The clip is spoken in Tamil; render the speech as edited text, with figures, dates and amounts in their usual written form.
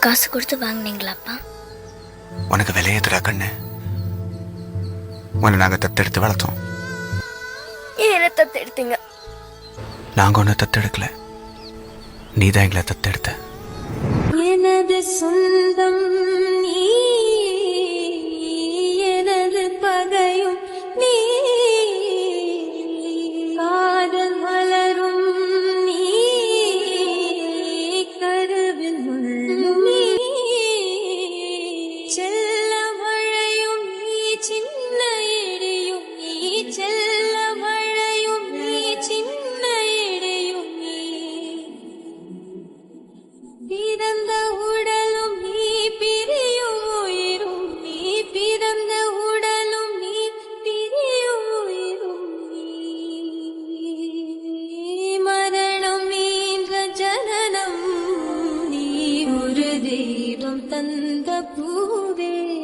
காசு கொடுத்து வாங்கினீங்களாப்பா? உனக்கு விலையேத்துறா கண்ணு. உன்னை நாங்க தத்தெடுத்து வளர்த்தோம். என்ன தத்தெடுத்தீங்க? நாங்க ஒன்னும் தத்தெடுக்கல, நீதான் எங்களை தத்தெடுத்த. எனது சொந்தம் நீ, எனது பகையும் நீ, காதல் மலரும் நீ, கருவில் முள்ளும் நீ, செல்ல மழையும் நீ, சின்ன இடியும் நீ, செல்ல மழையும் நீ, சின்ன இடியும் நீ, பிறந்த உடலும் நீ, பிரியும் உயிரும் நீ, பிறந்த உடலும் நீ, பிரியும் உயிரும் நீ, மரணம் நீன்ற ஜனனம் நீ, ஒரு தெய்வம் தந்த பூவே.